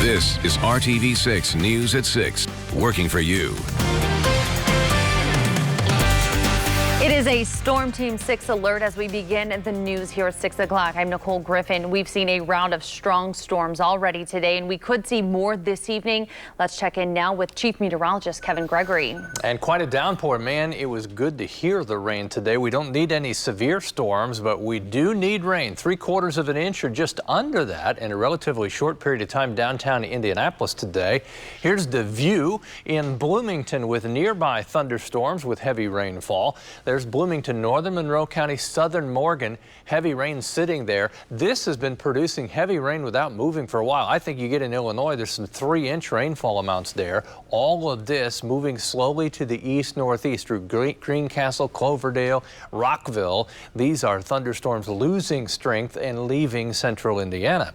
This is RTV6 News at 6, working for you. It is a Storm Team 6 alert as we begin the news here at 6 o'clock. I'm Nicole Griffin. We've seen a round of strong storms already today, and we could see more this evening. Let's check in now with Chief Meteorologist Kevin Gregory. And quite a downpour, man. It was good to hear the rain today. We don't need any severe storms, but we do need rain. 3/4 of an inch or just under that in a relatively short period of time downtown Indianapolis today. Here's the view in Bloomington with nearby thunderstorms with heavy rainfall. There's Bloomington, northern Monroe County, southern Morgan, heavy rain sitting there. This has been producing heavy rain without moving for a while. I think you get in Illinois, there's some 3-inch rainfall amounts there. All of this moving slowly to the east-northeast through Greencastle, Cloverdale, Rockville. These are thunderstorms losing strength and leaving central Indiana.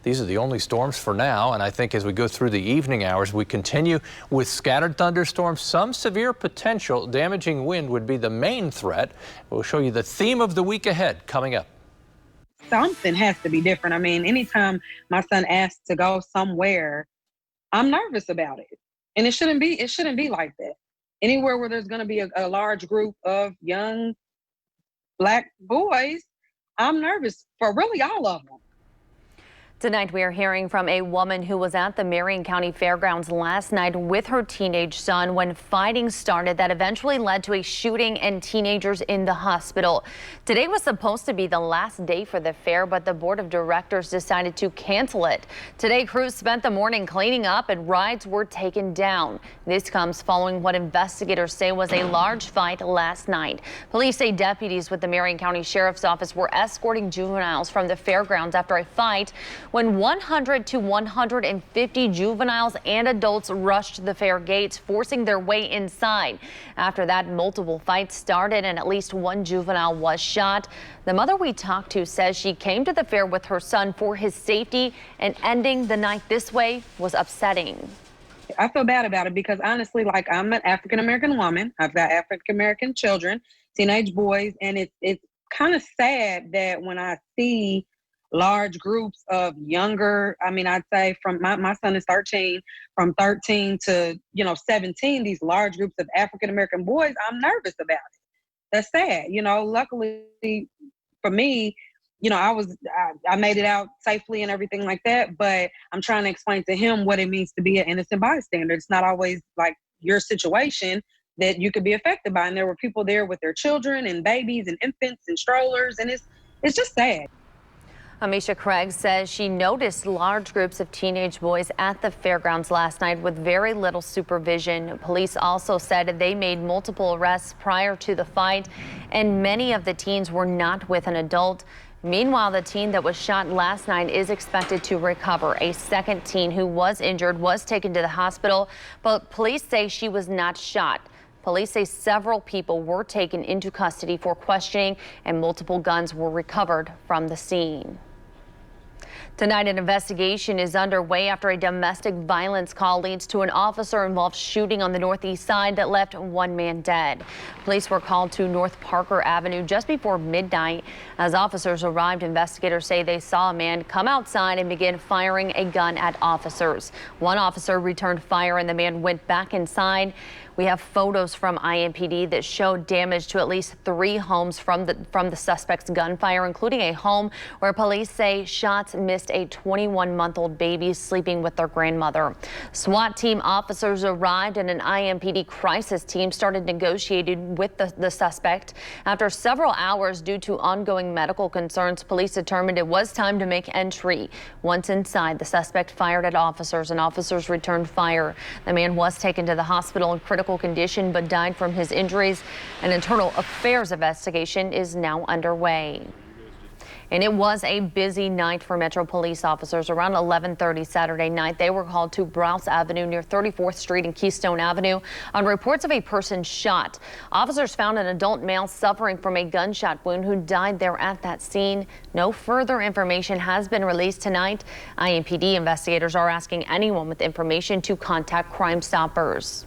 These are the only storms for now, and I think as we go through the evening hours, we continue with scattered thunderstorms. Some severe potential damaging wind would be the main threat. We'll show you the theme of the week ahead coming up. Something has to be different. I mean, anytime my son asks to go somewhere, I'm nervous about it. And it shouldn't be like that. Anywhere where there's going to be a large group of young Black boys, I'm nervous for really all of them. Tonight, we are hearing from a woman who was at the Marion County Fairgrounds last night with her teenage son when fighting started that eventually led to a shooting and teenagers in the hospital. Today was supposed to be the last day for the fair, but the board of directors decided to cancel it. Today, crews spent the morning cleaning up and rides were taken down. This comes following what investigators say was a large fight last night. Police say deputies with the Marion County Sheriff's Office were escorting juveniles from the fairgrounds after a fight when 100 to 150 juveniles and adults rushed the fair gates, forcing their way inside. After that, multiple fights started and at least one juvenile was shot. The mother we talked to says she came to the fair with her son for his safety, and ending the night this way was upsetting. I feel bad about it because honestly, like, I'm an African-American woman. I've got African-American children, teenage boys, and it's kind of sad that when I see large groups of younger, I mean, I'd say from my son is 13, from 13 to, 17, these large groups of African-American boys, I'm nervous about it. That's sad. Luckily for me, I made it out safely and everything like that, but I'm trying to explain to him what it means to be an innocent bystander. It's not always like your situation that you could be affected by. And there were people there with their children and babies and infants and strollers, and it's just sad. Amisha Craig says she noticed large groups of teenage boys at the fairgrounds last night with very little supervision. Police also said they made multiple arrests prior to the fight, and many of the teens were not with an adult. Meanwhile, the teen that was shot last night is expected to recover. A second teen who was injured was taken to the hospital, but police say she was not shot. Police say several people were taken into custody for questioning, and multiple guns were recovered from the scene. Tonight, an investigation is underway after a domestic violence call leads to an officer-involved shooting on the northeast side that left one man dead. Police were called to North Parker Avenue just before midnight. As officers arrived, investigators say they saw a man come outside and begin firing a gun at officers. One officer returned fire and the man went back inside. We have photos from IMPD that show damage to at least 3 homes from the suspect's gunfire, including a home where police say shots missed a 21-month-old baby sleeping with their grandmother. SWAT team officers arrived and an IMPD crisis team started negotiating with the suspect. After several hours, due to ongoing medical concerns, police determined it was time to make entry. Once inside, the suspect fired at officers and officers returned fire. The man was taken to the hospital in critical condition but died from his injuries. An internal affairs investigation is now underway. And it was a busy night for Metro police officers. Around 11:30 Saturday night, they were called to Browse Avenue near 34th Street and Keystone Avenue on reports of a person shot. Officers found an adult male suffering from a gunshot wound who died there at that scene. No further information has been released tonight. IMPD investigators are asking anyone with information to contact Crime Stoppers.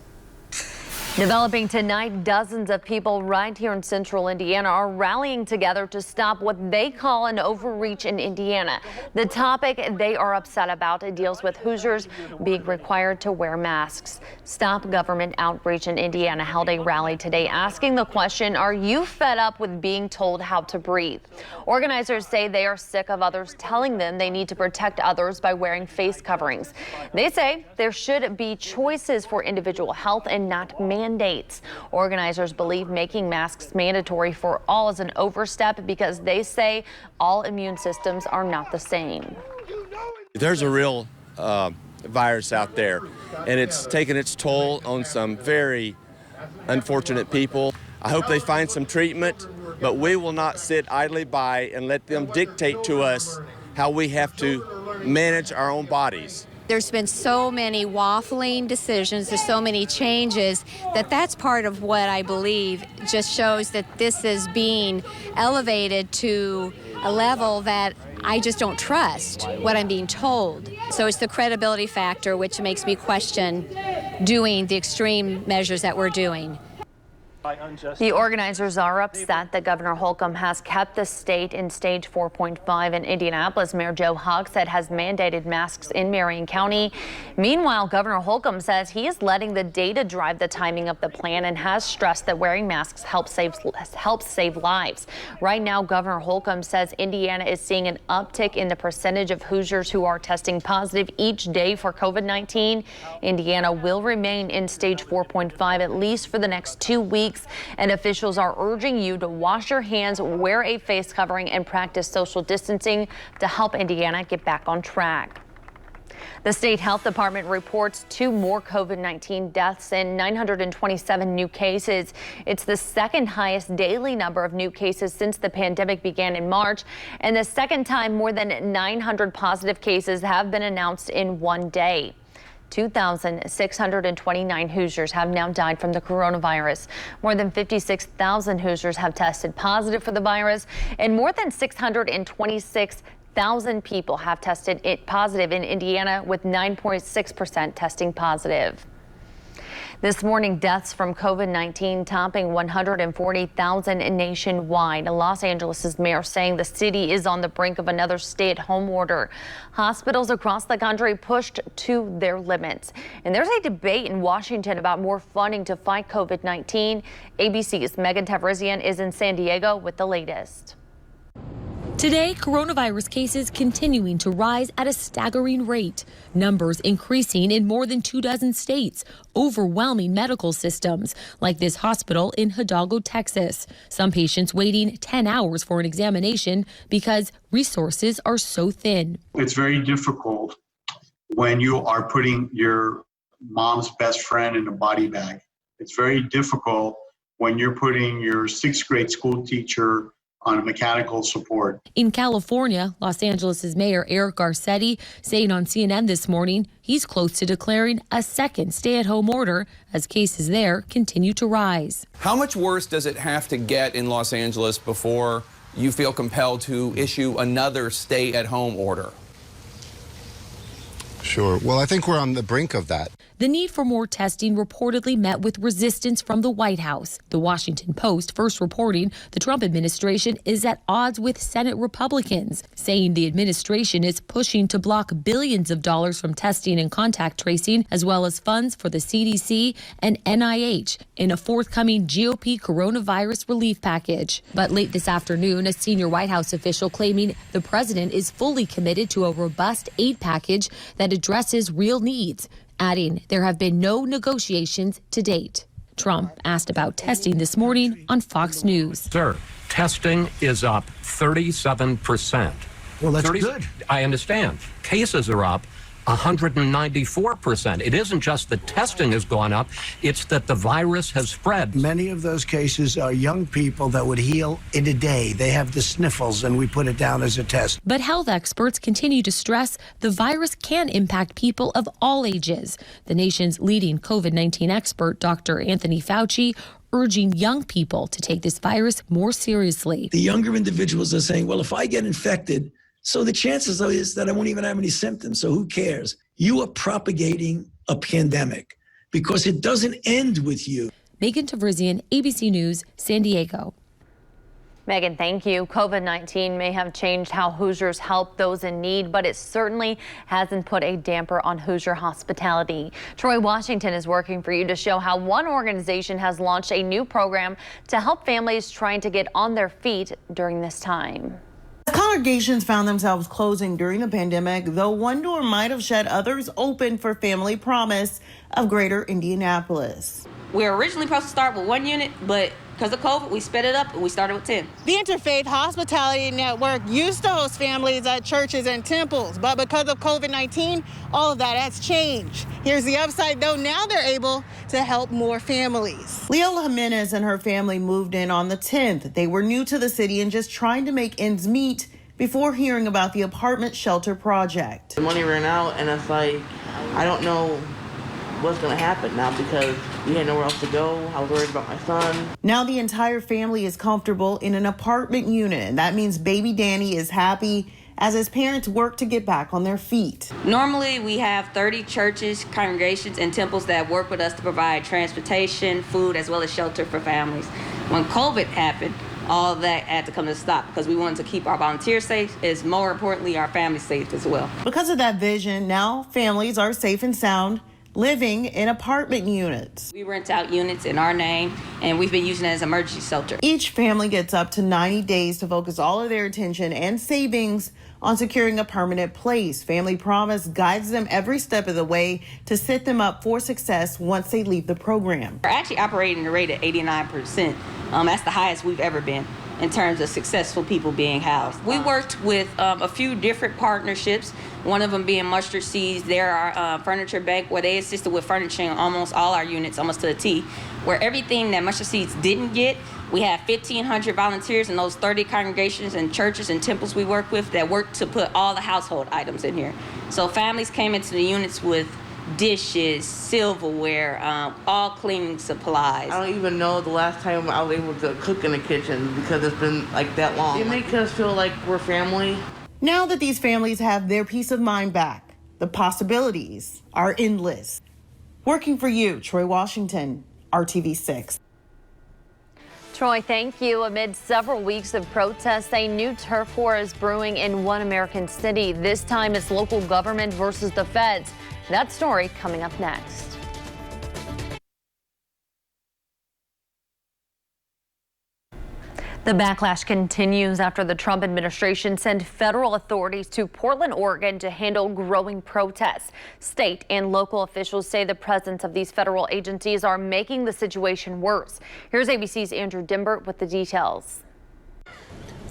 Developing tonight, dozens of people right here in central Indiana are rallying together to stop what they call an overreach in Indiana. The topic they are upset about deals with Hoosiers being required to wear masks. Stop Government Outreach in Indiana held a rally today asking the question, are you fed up with being told how to breathe? Organizers say they are sick of others telling them they need to protect others by wearing face coverings. They say there should be choices for individual health and not mandates. Organizers believe making masks mandatory for all is an overstep because they say all immune systems are not the same. There's a real virus out there, and it's taken its toll on some very unfortunate people. I hope they find some treatment, but we will not sit idly by and let them dictate to us how we have to manage our own bodies. There's been so many waffling decisions, there's so many changes that's part of what I believe just shows that this is being elevated to a level that I just don't trust what I'm being told. So it's the credibility factor which makes me question doing the extreme measures that we're doing. The organizers are upset that Governor Holcomb has kept the state in stage 4.5 in Indianapolis. Mayor Joe Hogsett has mandated masks in Marion County. Meanwhile, Governor Holcomb says he is letting the data drive the timing of the plan and has stressed that wearing masks helps save lives. Right now, Governor Holcomb says Indiana is seeing an uptick in the percentage of Hoosiers who are testing positive each day for COVID-19. Indiana will remain in stage 4.5 at least for the next 2 weeks. And officials are urging you to wash your hands, wear a face covering, and practice social distancing to help Indiana get back on track. The state health department reports 2 more COVID-19 deaths and 927 new cases. It's the second highest daily number of new cases since the pandemic began in March, and the second time more than 900 positive cases have been announced in one day. 2,629 Hoosiers have now died from the coronavirus. More than 56,000 Hoosiers have tested positive for the virus, and more than 626,000 people have tested positive in Indiana, with 9.6% testing positive. This morning, deaths from COVID-19 topping 140,000 nationwide. Los Angeles' mayor saying the city is on the brink of another stay-at-home order. Hospitals across the country pushed to their limits. And there's a debate in Washington about more funding to fight COVID-19. ABC's Megan Tavrizian is in San Diego with the latest. Today, coronavirus cases continuing to rise at a staggering rate. Numbers increasing in more than 24 states, overwhelming medical systems, like this hospital in Hidalgo, Texas. Some patients waiting 10 hours for an examination because resources are so thin. It's very difficult when you are putting your mom's best friend in a body bag. It's very difficult when you're putting your 6th grade school teacher on mechanical support. In California, Los Angeles' Mayor Eric Garcetti saying on CNN this morning he's close to declaring a second stay-at-home order as cases there continue to rise. How much worse does it have to get in Los Angeles before you feel compelled to issue another stay-at-home order? Sure. Well, I think we're on the brink of that. The need for more testing reportedly met with resistance from the White House. The Washington Post first reporting the Trump administration is at odds with Senate Republicans, saying the administration is pushing to block billions of dollars from testing and contact tracing, as well as funds for the CDC and NIH in a forthcoming GOP coronavirus relief package. But late this afternoon, a senior White House official claiming the president is fully committed to a robust aid package that addresses real needs, adding there have been no negotiations to date. Trump asked about testing this morning on Fox News. Sir, testing is up 37%. Well, that's good. I understand. Cases are up 194%. It isn't just that testing has gone up, it's that the virus has spread. Many of those cases are young people that would heal in a day. They have the sniffles, and we put it down as a test. But health experts continue to stress the virus can impact people of all ages. The nation's leading COVID-19 expert, Dr. Anthony Fauci, urging young people to take this virus more seriously. The younger individuals are saying, well, if I get infected, so the chances is that I won't even have any symptoms, so who cares? You are propagating a pandemic because it doesn't end with you. Megan Tavrizian, ABC News, San Diego. Megan, thank you. COVID-19 may have changed how Hoosiers help those in need, but it certainly hasn't put a damper on Hoosier hospitality. Troy Washington is working for you to show how one organization has launched a new program to help families trying to get on their feet during this time. Congregations found themselves closing during the pandemic, though one door might have shed others open for Family Promise of Greater Indianapolis. We were originally supposed to start with 1 unit, but because of COVID, we sped it up and we started with 10. The Interfaith Hospitality Network used to host families at churches and temples, but because of COVID-19, all of that has changed. Here's the upside, though. Now they're able to help more families. Leola Jimenez and her family moved in on the 10th. They were new to the city and just trying to make ends meet before hearing about the apartment shelter project. The money ran out, and it's like, I don't know what's going to happen now because we had nowhere else to go. I was worried about my son. Now the entire family is comfortable in an apartment unit, and that means baby Danny is happy as his parents work to get back on their feet. Normally, we have 30 churches, congregations, and temples that work with us to provide transportation, food, as well as shelter for families. When COVID happened, all that had to come to a stop because we wanted to keep our volunteers safe, as more importantly, our families safe as well. Because of that vision, now families are safe and sound, living in apartment units. We rent out units in our name, and we've been using it as emergency shelter. Each family gets up to 90 days to focus all of their attention and savings on securing a permanent place. Family Promise guides them every step of the way to set them up for success once they leave the program. We're actually operating at a rate of 89%. That's the highest we've ever been in terms of successful people being housed. We worked with a few different partnerships, one of them being Mustard Seeds. They're our furniture bank where they assisted with furnishing almost all our units, almost to the T, where everything that Mustard Seeds didn't get, we have 1,500 volunteers in those 30 congregations and churches and temples we work with that work to put all the household items in here. So families came into the units with dishes, silverware, all cleaning supplies. I don't even know the last time I was able to cook in the kitchen because it's been like that long. It makes us feel like we're family. Now that these families have their peace of mind back, the possibilities are endless. Working for you, Troy Washington, RTV6. Troy, thank you. Amid several weeks of protests, a new turf war is brewing in one American city. This time it's local government versus the feds. That story coming up next. The backlash continues after the Trump administration sent federal authorities to Portland, Oregon to handle growing protests. State and local officials say the presence of these federal agencies are making the situation worse. Here's ABC's Andrew Dimbert with the details.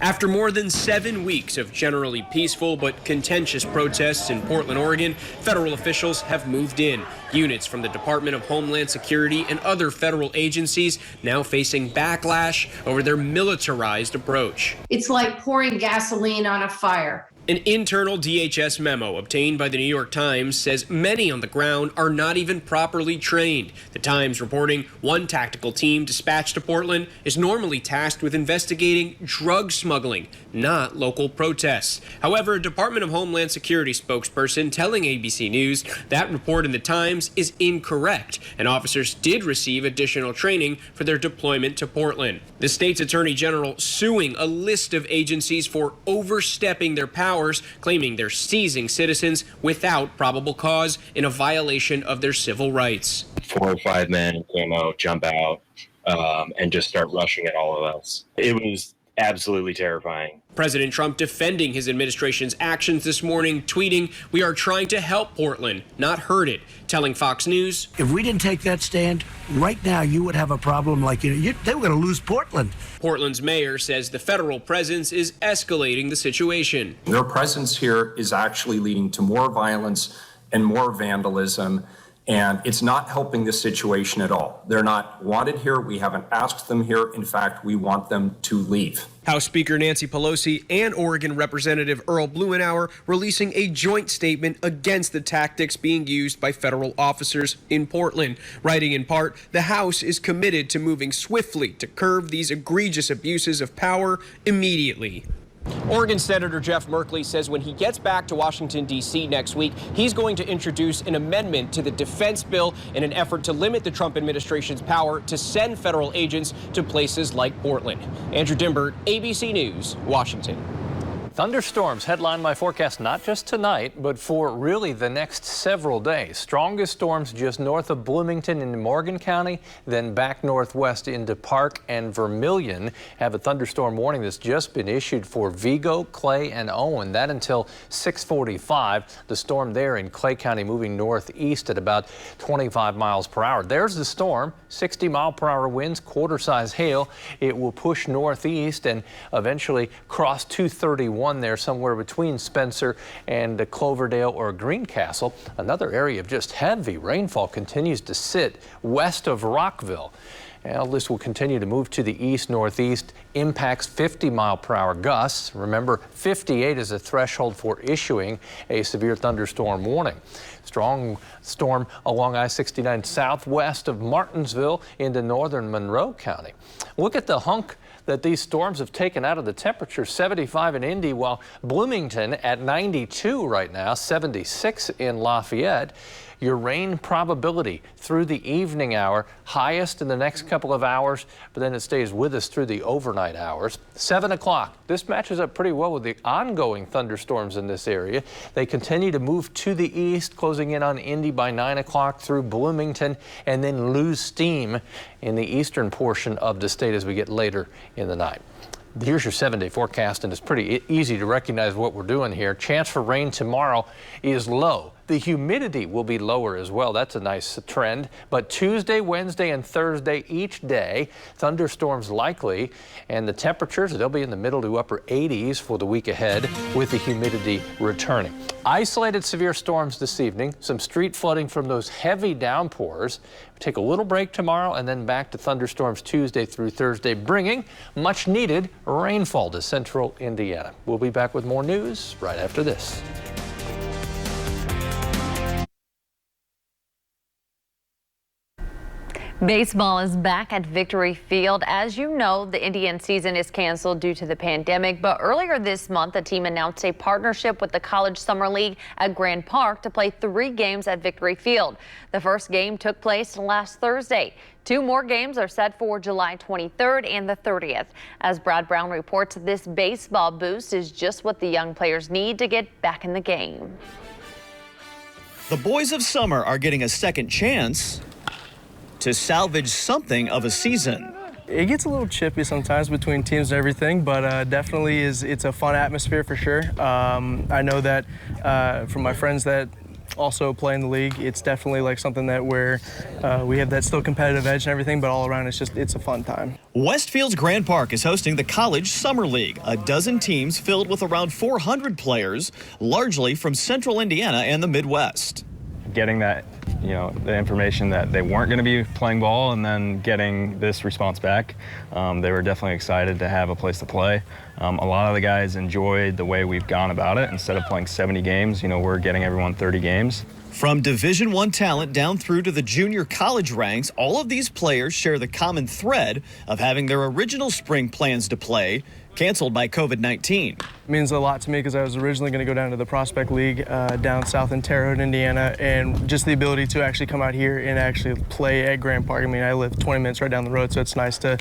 After more than 7 weeks of generally peaceful but contentious protests in Portland, Oregon, federal officials have moved in. Units from the Department of Homeland Security and other federal agencies now facing backlash over their militarized approach. It's like pouring gasoline on a fire. An internal DHS memo obtained by the New York Times says many on the ground are not even properly trained. The Times reporting one tactical team dispatched to Portland is normally tasked with investigating drug smuggling, not local protests. However, a Department of Homeland Security spokesperson telling ABC News that report in the Times is incorrect, and officers did receive additional training for their deployment to Portland. The state's attorney general suing a list of agencies for overstepping their powers, claiming they're seizing citizens without probable cause in a violation of their civil rights. 4 or 5 men came out, jump out, and just start rushing at all of us. It was absolutely terrifying. President Trump defending his administration's actions this morning, tweeting, "We are trying to help Portland, not hurt it," telling Fox News, "If we didn't take that stand, right now you would have a problem like they were going to lose Portland." Portland's mayor says the federal presence is escalating the situation. Their presence here is actually leading to more violence and more vandalism, and it's not helping the situation at all. They're not wanted here. We haven't asked them here. In fact, we want them to leave. House Speaker Nancy Pelosi and Oregon Representative Earl Blumenauer releasing a joint statement against the tactics being used by federal officers in Portland, writing in part, "The House is committed to moving swiftly to curb these egregious abuses of power immediately." Oregon Senator Jeff Merkley says when he gets back to Washington, D.C. next week, he's going to introduce an amendment to the defense bill in an effort to limit the Trump administration's power to send federal agents to places like Portland. Andrew Dimbert, ABC News, Washington. Thunderstorms headline my forecast not just tonight, but for really the next several days. Strongest storms just north of Bloomington in Morgan County, then back northwest into Park and Vermilion. Have a thunderstorm warning that's just been issued for Vigo, Clay, and Owen. That until 6:45. The storm there in Clay County moving northeast at about 25 miles per hour. There's the storm, 60-mile-per-hour winds, quarter-size hail. It will push northeast and eventually cross 231 there somewhere between Spencer and Cloverdale or Greencastle. Another area of just heavy rainfall continues to sit west of Rockville. Well, this will continue to move to the east-northeast, impacts 50-mile-per-hour gusts. Remember, 58 is a threshold for issuing a severe thunderstorm warning. Strong storm along I-69 southwest of Martinsville into northern Monroe County. Look at the hunk that these storms have taken out of the temperature. 75 in Indy, while Bloomington at 92 right now, 76 in Lafayette. Your rain probability through the evening hour, highest in the next couple of hours, but then it stays with us through the overnight hours. 7 o'clock. This matches up pretty well with the ongoing thunderstorms in this area. They continue to move to the east, closing in on Indy by 9 o'clock through Bloomington, and then lose steam in the eastern portion of the state as we get later in the night. Here's your 7-day forecast, and it's pretty easy to recognize what we're doing here. Chance for rain tomorrow is low. The humidity will be lower as well. That's a nice trend. But Tuesday, Wednesday, and Thursday each day, thunderstorms likely, and the temperatures, they'll be in the middle to upper 80s for the week ahead with the humidity returning. Isolated severe storms this evening, some street flooding from those heavy downpours. Take a little break tomorrow and then back to thunderstorms Tuesday through Thursday, bringing much needed rainfall to central Indiana. We'll be back with more news right after this. Baseball is back at Victory Field. As you know, the Indian season is canceled due to the pandemic, but earlier this month, the team announced a partnership with the College Summer League at Grand Park to play 3 games at Victory Field. The first game took place last Thursday. 2 more games are set for July 23rd and the 30th. As Brad Brown reports, this baseball boost is just what the young players need to get back in the game. The boys of summer are getting a second chance to salvage something of a season. It gets a little chippy sometimes between teams and everything, but definitely it's a fun atmosphere for sure. I know that from my friends that also play in the league, it's definitely like something that where we have that still competitive edge and everything, but all around it's a fun time. Westfield's Grand Park is hosting the College Summer League, a dozen teams filled with around 400 players, largely from central Indiana and the Midwest. Getting that, the information that they weren't going to be playing ball and then getting this response back, they were definitely excited to have a place to play. A lot of the guys enjoyed the way we've gone about it. Instead of playing 70 games, we're getting everyone 30 games. From Division I talent down through to the junior college ranks, all of these players share the common thread of having their original spring plans to play canceled by COVID-19. It means a lot to me because I was originally going to go down to the Prospect League down south in Terre Haute, Indiana, and just the ability to actually come out here and actually play at Grand Park. I mean, I live 20 minutes right down the road, so it's nice to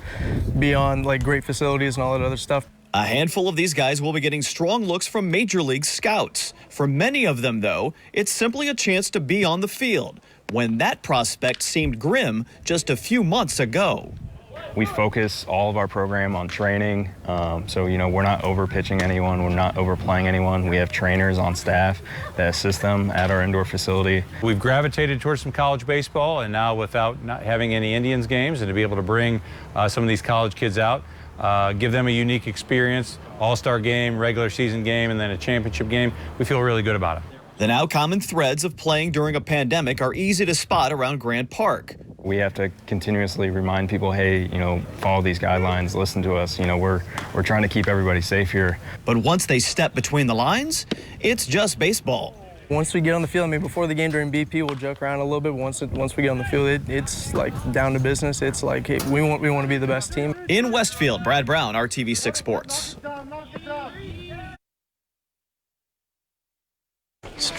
be on like great facilities and all that other stuff. A handful of these guys will be getting strong looks from Major League scouts. For many of them, though, it's simply a chance to be on the field, when that prospect seemed grim just a few months ago. We focus all of our program on training, so we're not over pitching anyone, we're not overplaying anyone. We have trainers on staff that assist them at our indoor facility. We've gravitated towards some college baseball, and now without not having any Indians games, and to be able to bring some of these college kids out, give them a unique experience, all-star game, regular season game, and then a championship game, we feel really good about it. The now common threads of playing during a pandemic are easy to spot around Grand Park. We have to continuously remind people, hey, follow these guidelines, listen to us. We're trying to keep everybody safe here. But once they step between the lines, it's just baseball. Once we get on the field, before the game during BP, we'll joke around a little bit. Once we get on the field, it's like down to business. It's like, hey, we want to be the best team. In Westfield, Brad Brown, RTV6 Sports.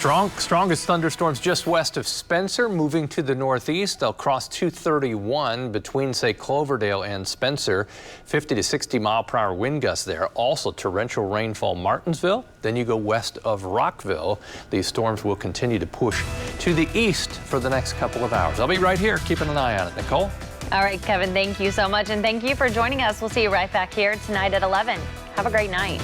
Strongest thunderstorms just west of Spencer, moving to the northeast. They'll cross 231 between, say, Cloverdale and Spencer. 50 to 60 mile per hour wind gusts there. Also torrential rainfall Martinsville. Then you go west of Rockville. These storms will continue to push to the east for the next couple of hours. I'll be right here keeping an eye on it. Nicole? All right, Kevin, thank you so much. And thank you for joining us. We'll see you right back here tonight at 11. Have a great night.